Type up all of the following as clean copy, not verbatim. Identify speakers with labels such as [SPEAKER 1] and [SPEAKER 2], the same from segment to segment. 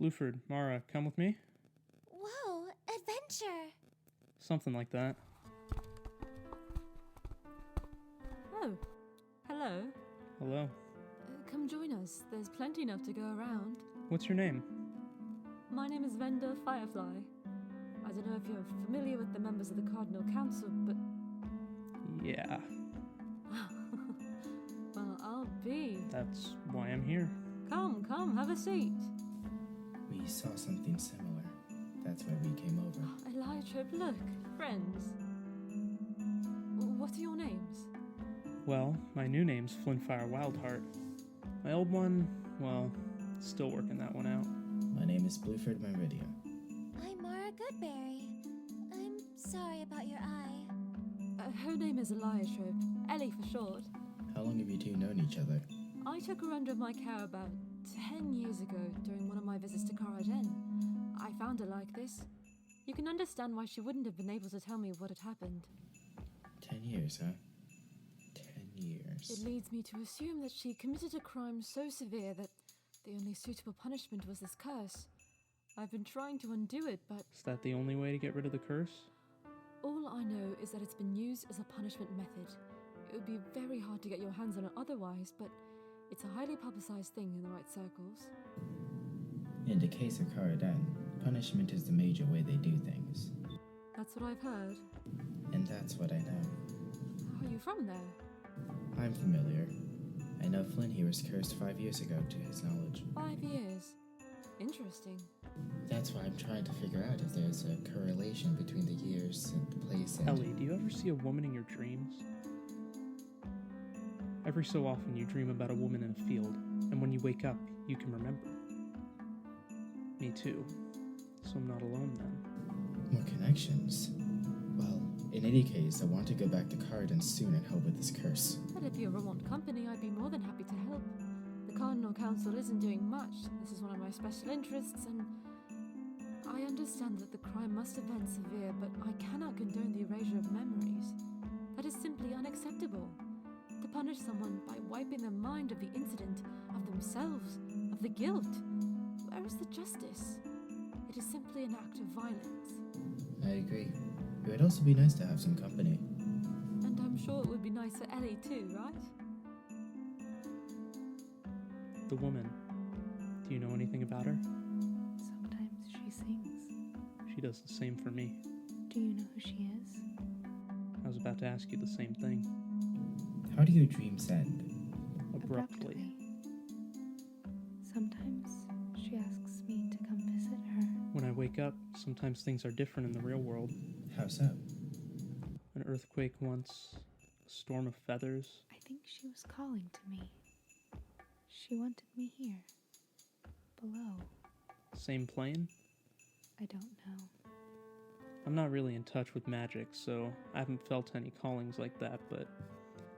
[SPEAKER 1] Blueford, Mara, come with me?
[SPEAKER 2] Whoa, adventure!
[SPEAKER 1] Something like that.
[SPEAKER 3] Oh, hello.
[SPEAKER 1] Hello.
[SPEAKER 3] Come join us. There's plenty enough to go around.
[SPEAKER 1] What's your name?
[SPEAKER 3] My name is Vendor Firefly. I don't know if you're familiar with the members of the Cardinal Council, but...
[SPEAKER 1] Yeah.
[SPEAKER 3] Well, I'll be.
[SPEAKER 1] That's why I'm here.
[SPEAKER 3] Come, have a seat.
[SPEAKER 4] We saw something similar. That's why we came over.
[SPEAKER 3] Eliatrope, look. Friends. What are your names?
[SPEAKER 1] Well, my new name's Flynfire Wildheart. My old one, well, still working that one out.
[SPEAKER 4] My name is Blueford Myridia.
[SPEAKER 2] I'm Mara Goodberry. I'm sorry about your eye.
[SPEAKER 3] Her name is Eliatrope. Ellie for short.
[SPEAKER 4] How long have you two known each other?
[SPEAKER 3] I took her under my care about 10 years ago during one of my visits to Cora Dehn. I found her like this. You can understand why she wouldn't have been able to tell me what had happened.
[SPEAKER 4] 10 years, huh? 10 years.
[SPEAKER 3] It leads me to assume that she committed a crime so severe that the only suitable punishment was this curse. I've been trying to undo it, but...
[SPEAKER 1] Is that the only way to get rid of the curse?
[SPEAKER 3] all I know is that it's been used as a punishment method. It would be very hard to get your hands on it otherwise, but it's a highly publicized thing in the right circles.
[SPEAKER 4] In the case of Cora Dehn, punishment is the major way they do things.
[SPEAKER 3] That's what I've heard.
[SPEAKER 4] And that's what I know.
[SPEAKER 3] How are you from there?
[SPEAKER 4] I'm familiar. I know Flynn here was cursed 5 years ago, to his knowledge.
[SPEAKER 3] 5 years. Interesting.
[SPEAKER 4] That's why I'm trying to figure out if there's a correlation between the years and the place and...
[SPEAKER 1] Ellie, do you ever see a woman in your dreams? Every so often you dream about a woman in a field, and when you wake up, you can remember. Me too. So I'm not alone then.
[SPEAKER 4] More connections? Well, in any case, I want to go back to Kyrann soon and help with this curse.
[SPEAKER 3] Well, if you ever want company, I'd be more than happy to help. The Cardinal Council isn't doing much. This is one of my special interests, and I understand that the crime must have been severe, but I cannot condone the erasure of memories. That is simply unacceptable. To punish someone by wiping their mind of the incident, of themselves, of the guilt. Where is the justice? It is simply an act of violence.
[SPEAKER 4] I agree. It would also be nice to have some company.
[SPEAKER 3] And I'm sure it would be nice for Ellie too, right?
[SPEAKER 1] The woman. Do you know anything about her?
[SPEAKER 5] Sometimes she sings.
[SPEAKER 1] She does the same for me.
[SPEAKER 5] Do you know who she is?
[SPEAKER 1] I was about to ask you the same thing.
[SPEAKER 4] How do your dreams end?
[SPEAKER 1] Abruptly.
[SPEAKER 5] Sometimes she asks me to come visit her.
[SPEAKER 1] When I wake up, sometimes things are different in the real world.
[SPEAKER 4] How so?
[SPEAKER 1] An earthquake once, a storm of feathers.
[SPEAKER 5] I think she was calling to me. She wanted me here. Below.
[SPEAKER 1] Same plane?
[SPEAKER 5] I don't know.
[SPEAKER 1] I'm not really in touch with magic, so I haven't felt any callings like that, but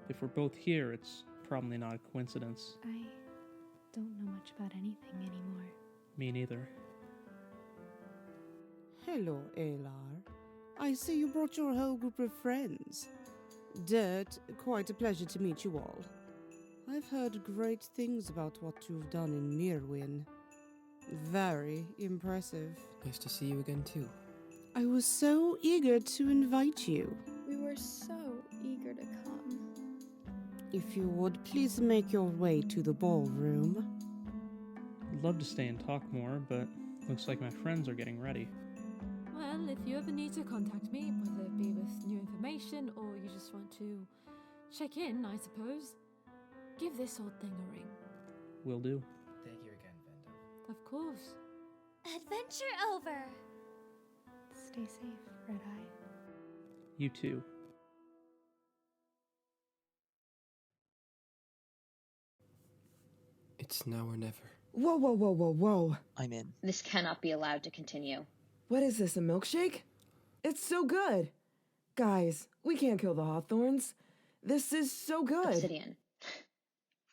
[SPEAKER 1] if we're both here, it's probably not a coincidence.
[SPEAKER 5] I don't know much about anything anymore.
[SPEAKER 1] Me neither.
[SPEAKER 6] Hello, Aelar. I see you brought your whole group of friends. Dirt, quite a pleasure to meet you all. I've heard great things about what you've done in Mirwin. Very impressive.
[SPEAKER 7] Nice to see you again, too.
[SPEAKER 6] I was so eager to invite you.
[SPEAKER 8] We were so eager to come.
[SPEAKER 6] If you would please make your way to the ballroom.
[SPEAKER 1] I'd love to stay and talk more, but looks like my friends are getting ready.
[SPEAKER 3] Well, if you ever need to contact me, whether it be with new information or you just want to check in, I suppose, give this old thing a ring.
[SPEAKER 1] Will do.
[SPEAKER 4] Thank you again, Venda.
[SPEAKER 3] Of course.
[SPEAKER 2] Adventure over!
[SPEAKER 5] Stay safe, Red Eye.
[SPEAKER 1] You too.
[SPEAKER 7] It's now or never.
[SPEAKER 9] Whoa, whoa, whoa, whoa, whoa.
[SPEAKER 10] I'm in.
[SPEAKER 11] This cannot be allowed to continue.
[SPEAKER 9] What is this, a milkshake? It's so good. Guys, we can't kill the Hawthorns. This is so good.
[SPEAKER 11] Obsidian.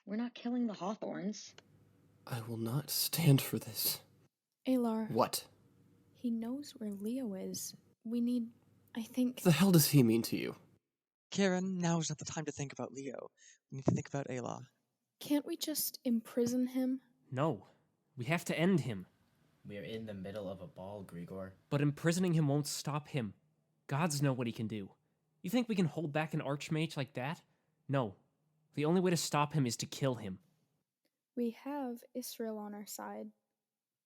[SPEAKER 11] We're not killing the Hawthorns.
[SPEAKER 7] I will not stand for this.
[SPEAKER 8] Aelar.
[SPEAKER 7] What?
[SPEAKER 8] He knows where Leo is. We need, I think...
[SPEAKER 7] The hell does he mean to you?
[SPEAKER 10] Kyrann, now is not the time to think about Leo. We need to think about Aelar.
[SPEAKER 8] Can't we just imprison him?
[SPEAKER 12] No. We have to end him.
[SPEAKER 4] We're in the middle of a ball, Grigor.
[SPEAKER 12] But imprisoning him won't stop him. Gods know what he can do. You think we can hold back an archmage like that? No. The only way to stop him is to kill him.
[SPEAKER 8] We have Israel on our side.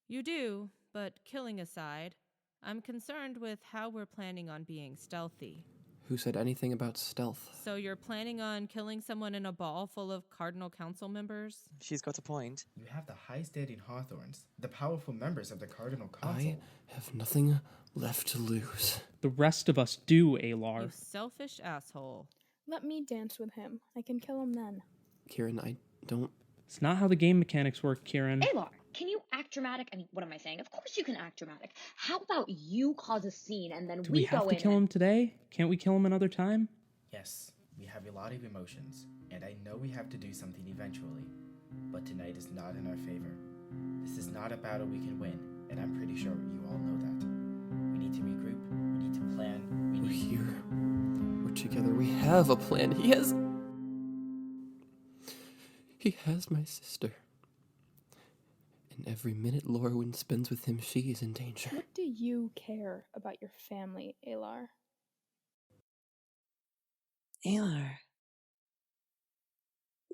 [SPEAKER 13] You do, but killing aside, I'm concerned with how we're planning on being stealthy.
[SPEAKER 7] Who said anything about stealth?
[SPEAKER 13] So you're planning on killing someone in a ball full of Cardinal Council members?
[SPEAKER 10] She's got a point.
[SPEAKER 4] You have the high-standing Hawthorns, the powerful members of the Cardinal Council.
[SPEAKER 7] I have nothing left to lose.
[SPEAKER 1] The rest of us do, Aelar.
[SPEAKER 13] You selfish asshole.
[SPEAKER 8] Let me dance with him. I can kill him then.
[SPEAKER 7] Kyrann, I don't...
[SPEAKER 1] It's not how the game mechanics work, Kyrann.
[SPEAKER 11] Aelar, can you act dramatic? I mean, what am I saying? Of course you can act dramatic. How about you cause a scene and then
[SPEAKER 1] Do we have to kill him today? Can't we kill him another time?
[SPEAKER 4] Yes, we have a lot of emotions, and I know we have to do something eventually. But tonight is not in our favor. This is not a battle we can win, and I'm pretty sure you all know that. We need to regroup, we need to plan,
[SPEAKER 7] We're here. We're together. We have a plan. He has my sister. And every minute Lorawyn spends with him, she is in danger.
[SPEAKER 8] What do you care about your family, Aelar?
[SPEAKER 14] Aelar,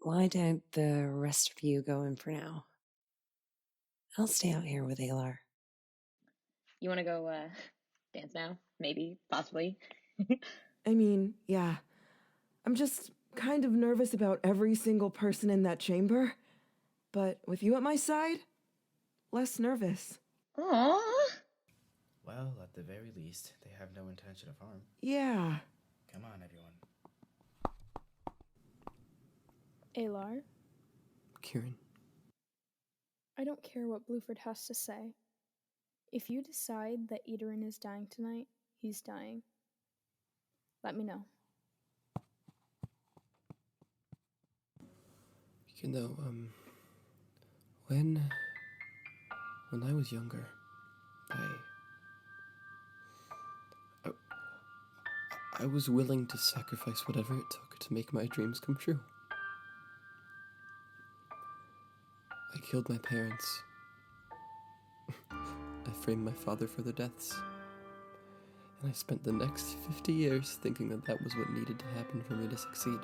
[SPEAKER 14] why don't the rest of you go in for now? I'll stay out here with Aelar.
[SPEAKER 11] You want to go dance now? Maybe, possibly.
[SPEAKER 9] I mean, yeah. I'm just kind of nervous about every single person in that chamber. But with you at my side, less nervous.
[SPEAKER 11] Aww.
[SPEAKER 4] Well, at the very least, they have no intention of harm.
[SPEAKER 9] Yeah.
[SPEAKER 4] Come on, everyone.
[SPEAKER 8] Aelar?
[SPEAKER 7] Kyrann.
[SPEAKER 8] I don't care what Blueford has to say. If you decide that Edurune is dying tonight, he's dying. Let me know.
[SPEAKER 7] You know, when I was younger, I was willing to sacrifice whatever it took to make my dreams come true. I killed my parents. I framed my father for their deaths. And I spent the next 50 years thinking that that was what needed to happen for me to succeed.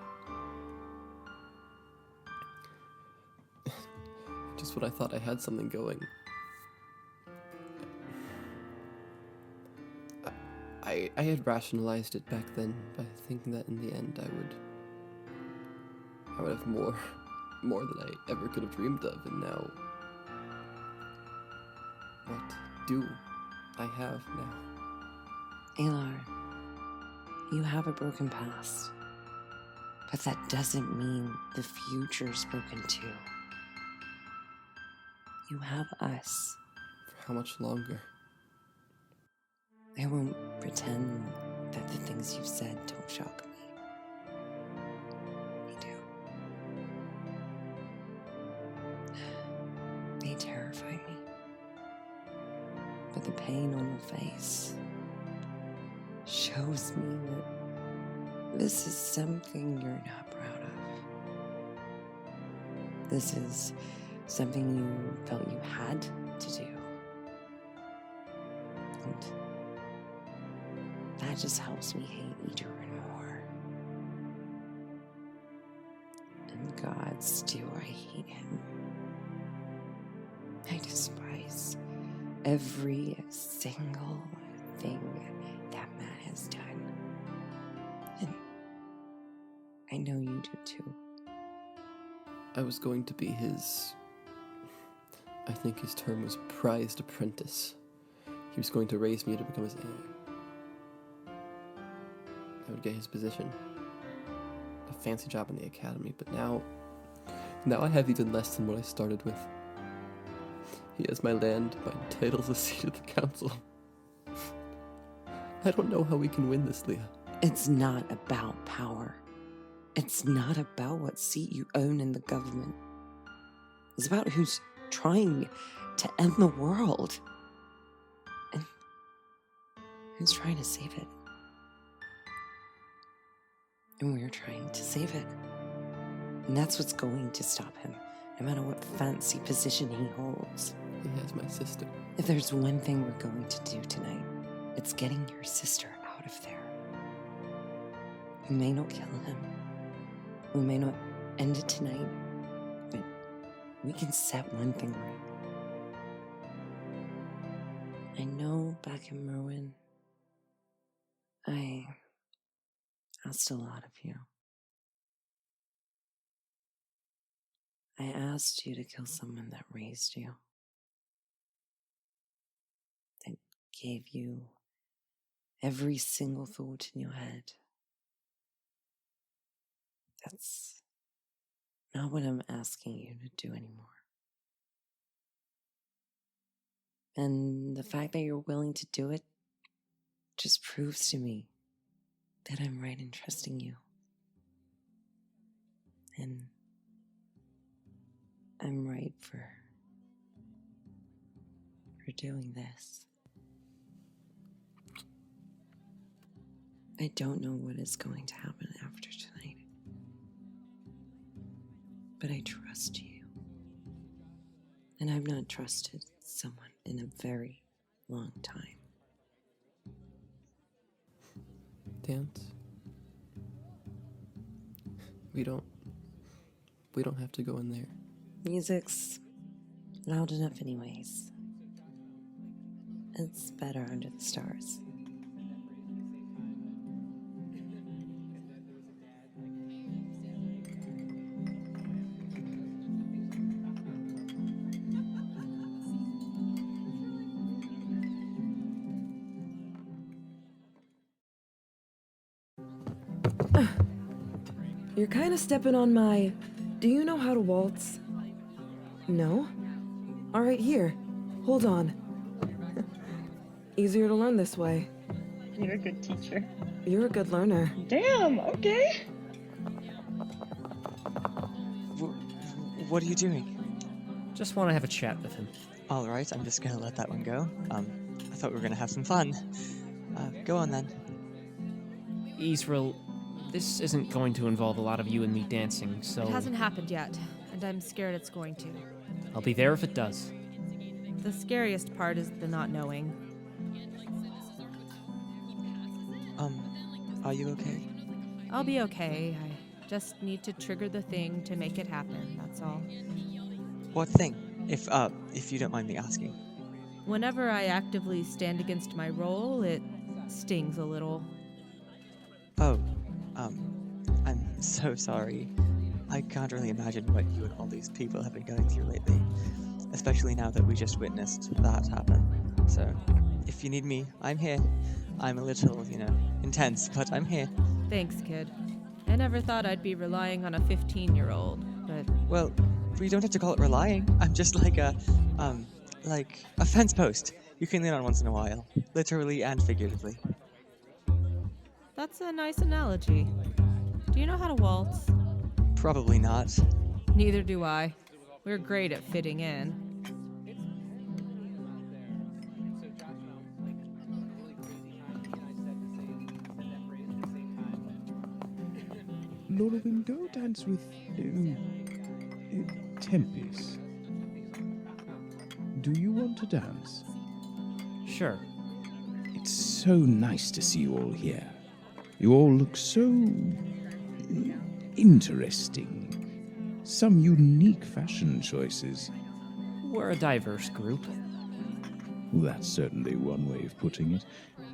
[SPEAKER 7] Just when I thought I had something going, I had rationalized it back then by thinking that in the end I would have more than I ever could have dreamed of, and now, what do I have now?
[SPEAKER 14] Aelar, you have a broken past, but that doesn't mean the future's broken too. You have us.
[SPEAKER 7] For how much longer?
[SPEAKER 14] I won't pretend that the things you've said don't shock me. They do. They terrify me. But the pain on your face shows me that this is something you're not proud of. This is something you felt you had to do. And that just helps me hate Edurune more. And gods, do I hate him. I despise every single thing that man has done. And I know you do too.
[SPEAKER 7] I was going to be his... I think his term was prized apprentice. He was going to raise me to become his heir. I would get his position. A fancy job in the academy, but now I have even less than what I started with. He has my land, my titles, a seat at the council. I don't know how we can win this, Leah.
[SPEAKER 14] It's not about power. It's not about what seat you own in the government. It's about who's trying to end the world. And who's trying to save it. And we're trying to save it. And that's what's going to stop him. no matter what fancy position he holds.
[SPEAKER 7] He has my sister.
[SPEAKER 14] If there's one thing we're going to do tonight, it's getting your sister out of there. We may not kill him. We may not end it tonight, but we can set one thing right. I know back in Merwin, I asked a lot of you. I asked you to kill someone that raised you, that gave you every single thought in your head. That's not what I'm asking you to do anymore. And the fact that you're willing to do it just proves to me that I'm right in trusting you. And I'm right for doing this. I don't know what is going to happen after tonight, but I trust you. And I've not trusted someone in a very long time.
[SPEAKER 7] Dance? We don't have to go in there.
[SPEAKER 14] Music's loud enough anyways. It's better under the stars.
[SPEAKER 9] You're kind of stepping on my... Do you know how to waltz? No? Alright, here. Hold on. Easier to learn this way.
[SPEAKER 11] You're a good teacher.
[SPEAKER 9] You're a good learner.
[SPEAKER 11] Damn, okay.
[SPEAKER 10] What are you doing?
[SPEAKER 12] Just want to have a chat with him.
[SPEAKER 10] Alright, I'm just gonna let that one go. I thought we were gonna have some fun. Go on then.
[SPEAKER 12] Israel, this isn't going to involve a lot of you and me dancing, so...
[SPEAKER 13] It hasn't happened yet, and I'm scared it's going to.
[SPEAKER 12] I'll be there if it does.
[SPEAKER 13] The scariest part is the not knowing.
[SPEAKER 10] Are you okay?
[SPEAKER 13] I'll be okay. I just need to trigger the thing to make it happen, that's all.
[SPEAKER 10] What thing? If you don't mind me asking.
[SPEAKER 13] Whenever I actively stand against my role, it stings a little.
[SPEAKER 10] Oh, I'm so sorry. I can't really imagine what you and all these people have been going through lately, especially now that we just witnessed that happen. So, if you need me, I'm here. I'm a little, intense, but I'm here.
[SPEAKER 13] Thanks, kid. I never thought I'd be relying on a 15-year-old, but...
[SPEAKER 10] Well, we don't have to call it relying. I'm just like a fence post you can lean on once in a while, literally and figuratively.
[SPEAKER 13] That's a nice analogy. Do you know how to waltz?
[SPEAKER 10] Probably not.
[SPEAKER 13] Neither do I. We're great at fitting in.
[SPEAKER 15] Lorawyn, go dance with Tempest. Do you want to dance?
[SPEAKER 12] Sure.
[SPEAKER 15] It's so nice to see you all here. You all look so interesting. Some unique fashion choices.
[SPEAKER 12] We're a diverse group.
[SPEAKER 15] That's certainly one way of putting it.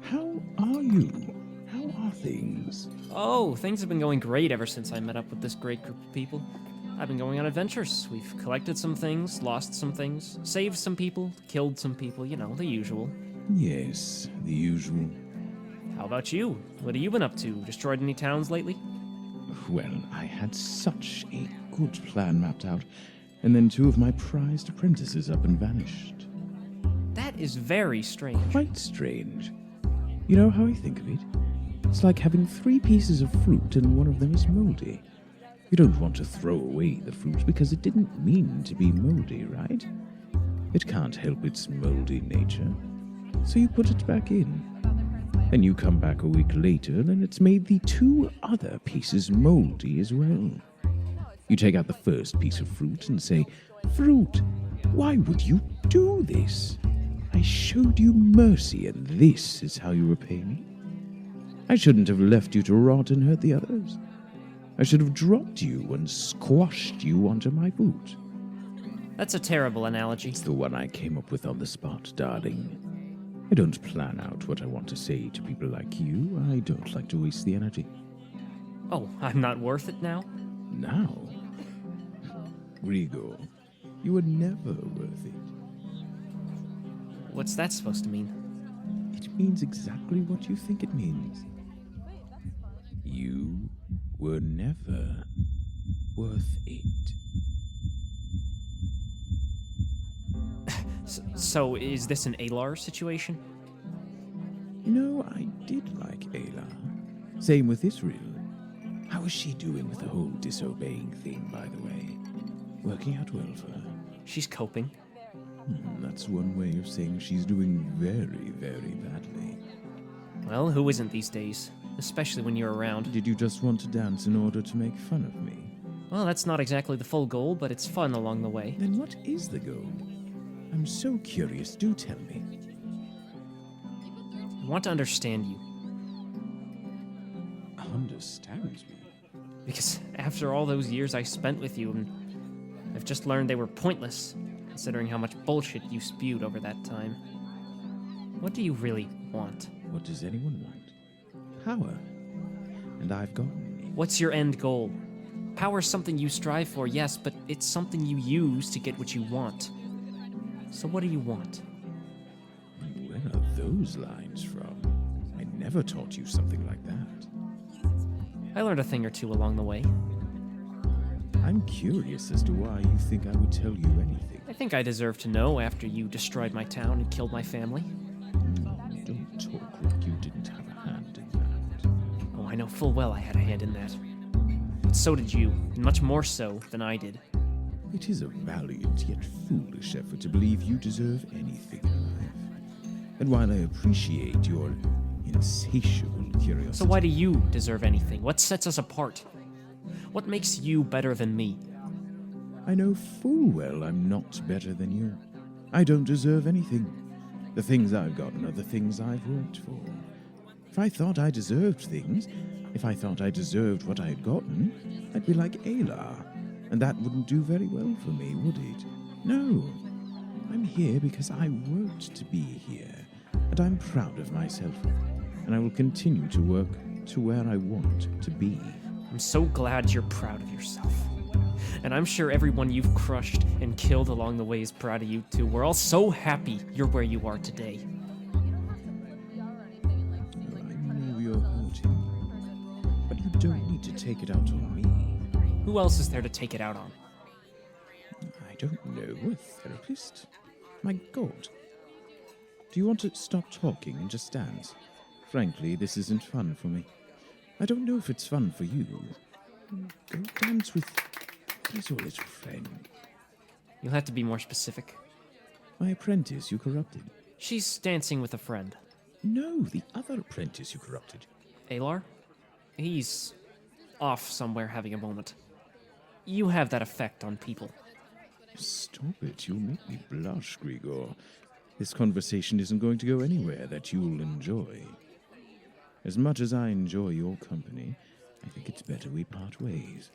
[SPEAKER 15] How are you? How are things?
[SPEAKER 12] Oh, things have been going great ever since I met up with this great group of people. I've been going on adventures. We've collected some things, lost some things, saved some people, killed some people, the usual.
[SPEAKER 15] Yes, the usual.
[SPEAKER 12] How about you? What have you been up to? Destroyed any towns lately?
[SPEAKER 15] Well, I had such a good plan mapped out, and then 2 of my prized apprentices up and vanished.
[SPEAKER 12] That is very strange.
[SPEAKER 15] Quite strange. You know how I think of it? It's like having 3 pieces of fruit and one of them is moldy. You don't want to throw away the fruit because it didn't mean to be moldy, right? It can't help its moldy nature. So you put it back in. And you come back a week later and it's made the 2 other pieces moldy as well. You take out the first piece of fruit and say, "Fruit, why would you do this? I showed you mercy, and this is how you repay me? I shouldn't have left you to rot and hurt the others. I should have dropped you and squashed you onto my boot."
[SPEAKER 12] That's a terrible analogy.
[SPEAKER 15] It's the one I came up with on the spot, darling. I don't plan out what I want to say to people like you. I don't like to waste the energy.
[SPEAKER 12] Oh, I'm not worth it now?
[SPEAKER 15] Now? Grigor, you were never worth it.
[SPEAKER 12] What's that supposed to mean?
[SPEAKER 15] It means exactly what you think it means. You were never worth it.
[SPEAKER 12] So is this an Aelar situation?
[SPEAKER 15] No, I did like Aelar. Same with Israel. How is she doing with the whole disobeying thing, by the way? Working out well for her?
[SPEAKER 12] She's coping.
[SPEAKER 15] That's one way of saying she's doing very, very badly.
[SPEAKER 12] Well, who isn't these days? Especially when you're around.
[SPEAKER 15] Did you just want to dance in order to make fun of me?
[SPEAKER 12] Well, that's not exactly the full goal, but it's fun along the way.
[SPEAKER 15] Then what is the goal? I'm so curious, do tell me.
[SPEAKER 12] I want to understand you.
[SPEAKER 15] Understand me?
[SPEAKER 12] Because after all those years I spent with you, and I've just learned they were pointless, considering how much bullshit you spewed over that time. What do you really want?
[SPEAKER 15] What does anyone want? Power. And I've gotten it.
[SPEAKER 12] What's your end goal? Power's something you strive for, yes, but it's something you use to get what you want. So what do you want?
[SPEAKER 15] Where are those lines from? I never taught you something like that.
[SPEAKER 12] I learned a thing or two along the way.
[SPEAKER 15] I'm curious as to why you think I would tell you anything.
[SPEAKER 12] I think I deserve to know after you destroyed my town and killed my family.
[SPEAKER 15] Don't talk like you didn't have a hand in that.
[SPEAKER 12] Oh, I know full well I had a hand in that. But so did you, and much more so than I did.
[SPEAKER 15] It is a valiant yet foolish effort to believe you deserve anything in life. And while I appreciate your insatiable curiosity...
[SPEAKER 12] So why do you deserve anything? What sets us apart? What makes you better than me?
[SPEAKER 15] I know full well I'm not better than you. I don't deserve anything. The things I've gotten are the things I've worked for. If I thought I deserved things, if I thought I deserved what I had gotten, I'd be like Aelar. And that wouldn't do very well for me, would it? No. I'm here because I worked to be here, and I'm proud of myself. And I will continue to work to where I want to be.
[SPEAKER 12] I'm so glad you're proud of yourself. And I'm sure everyone you've crushed and killed along the way is proud of you too. We're all so happy you're where you are today.
[SPEAKER 15] I know you're hurting, but you don't need to take it out on me.
[SPEAKER 12] Who else is there to take it out on?
[SPEAKER 15] I don't know. A therapist? My God. Do you want to stop talking and just dance? Frankly, this isn't fun for me. I don't know if it's fun for you. Go dance with your little friend.
[SPEAKER 12] You'll have to be more specific.
[SPEAKER 15] My apprentice you corrupted.
[SPEAKER 12] She's dancing with a friend.
[SPEAKER 15] No, the other apprentice you corrupted.
[SPEAKER 12] Aelar? He's off somewhere having a moment. You have that effect on people.
[SPEAKER 15] Stop it. You'll make me blush, Grigor. This conversation isn't going to go anywhere that you'll enjoy. As much as I enjoy your company, I think it's better we part ways.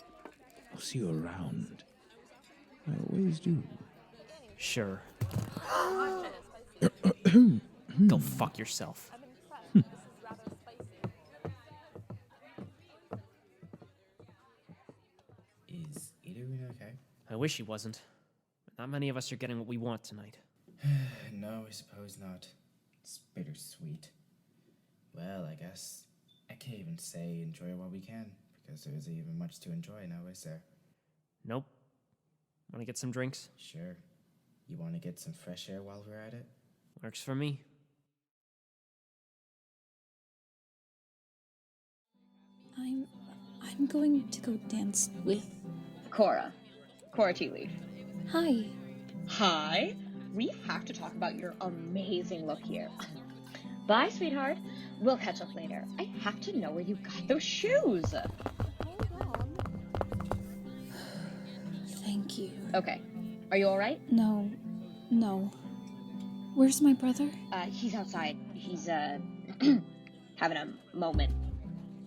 [SPEAKER 15] I'll see you around. I always do.
[SPEAKER 12] Sure. Go fuck yourself.
[SPEAKER 4] Is Edurune okay?
[SPEAKER 12] I wish he wasn't. But not many of us are getting what we want tonight.
[SPEAKER 4] No, I suppose not. It's bittersweet. Well, I guess I can't even say enjoy while we can, because there isn't even much to enjoy now, is there?
[SPEAKER 12] Nope. Want to get some drinks?
[SPEAKER 4] Sure. You want to get some fresh air while we're at it?
[SPEAKER 12] Works for me.
[SPEAKER 5] I'm going to go dance with
[SPEAKER 11] Cora. Cora Tealeaf.
[SPEAKER 5] Hi.
[SPEAKER 11] Hi. We have to talk about your amazing look here. Bye, sweetheart. We'll catch up later. I have to know where you got those shoes.
[SPEAKER 5] Thank you.
[SPEAKER 11] Okay. Are you alright?
[SPEAKER 5] No. Where's my brother?
[SPEAKER 11] He's outside. He's, having a moment.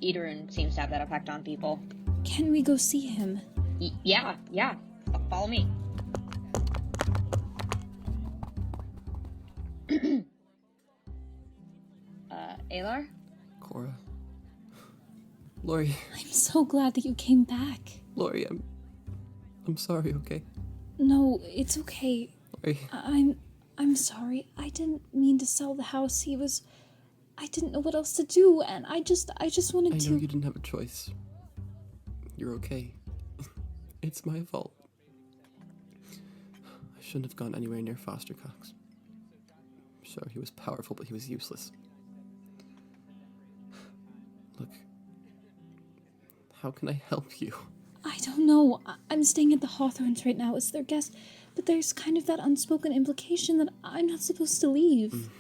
[SPEAKER 11] Edurune seems to have that effect on people.
[SPEAKER 5] Can we go see him?
[SPEAKER 11] Yeah. Follow me. Aelar?
[SPEAKER 7] Cora. Lori.
[SPEAKER 5] I'm so glad that you came back.
[SPEAKER 7] Lori, I'm sorry, okay?
[SPEAKER 5] No, it's okay.
[SPEAKER 7] Lori.
[SPEAKER 5] I'm sorry. I didn't mean to sell the house. I didn't know what else to do, and I just wanted to...
[SPEAKER 7] I know you didn't have a choice. You're okay. It's my fault. I shouldn't have gone anywhere near Foster Cox. Sure, he was powerful, but he was useless. Look, how can I help you?
[SPEAKER 5] I don't know. I'm staying at the Hawthorns right now as their guest, but there's kind of that unspoken implication that I'm not supposed to leave.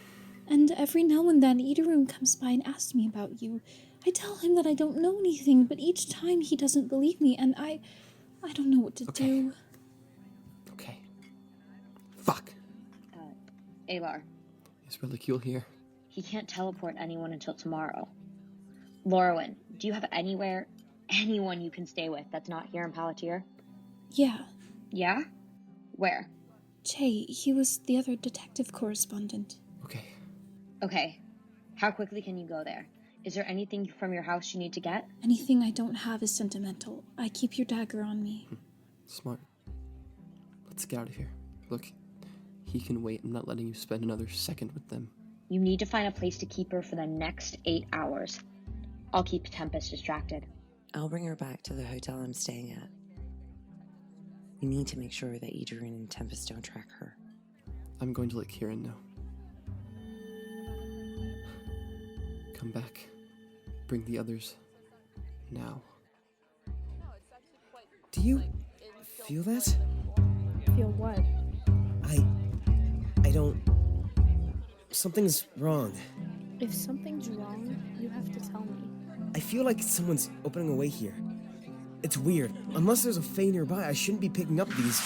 [SPEAKER 5] And every now and then, Edurune comes by and asks me about you. I tell him that I don't know anything, but each time he doesn't believe me, and I don't know what to do.
[SPEAKER 7] Okay. Fuck.
[SPEAKER 11] Aelar.
[SPEAKER 7] Is Relicule here?
[SPEAKER 11] He can't teleport anyone until tomorrow. Lorawyn, do you have anyone you can stay with that's not here in Palantir?
[SPEAKER 5] Yeah.
[SPEAKER 11] Yeah? Where?
[SPEAKER 5] Che, he was the other detective correspondent.
[SPEAKER 11] Okay. How quickly can you go there? Is there anything from your house you need to get?
[SPEAKER 5] Anything I don't have is sentimental. I keep your dagger on me.
[SPEAKER 7] Smart. Let's get out of here. Look, he can wait. I'm not letting you spend another second with them.
[SPEAKER 11] You need to find a place to keep her for the next 8 hours. I'll keep Tempest distracted.
[SPEAKER 14] I'll bring her back to the hotel I'm staying at. We need to make sure that Edurune and Tempest don't track her.
[SPEAKER 7] I'm going to let Kyrann know. Come back. Bring the others. Now.
[SPEAKER 16] Do you feel that?
[SPEAKER 8] Feel what?
[SPEAKER 16] I don't... Something's wrong.
[SPEAKER 8] If something's wrong, you have to tell me.
[SPEAKER 16] I feel like someone's opening a way here. It's weird. Unless there's a Fae nearby, I shouldn't be picking up these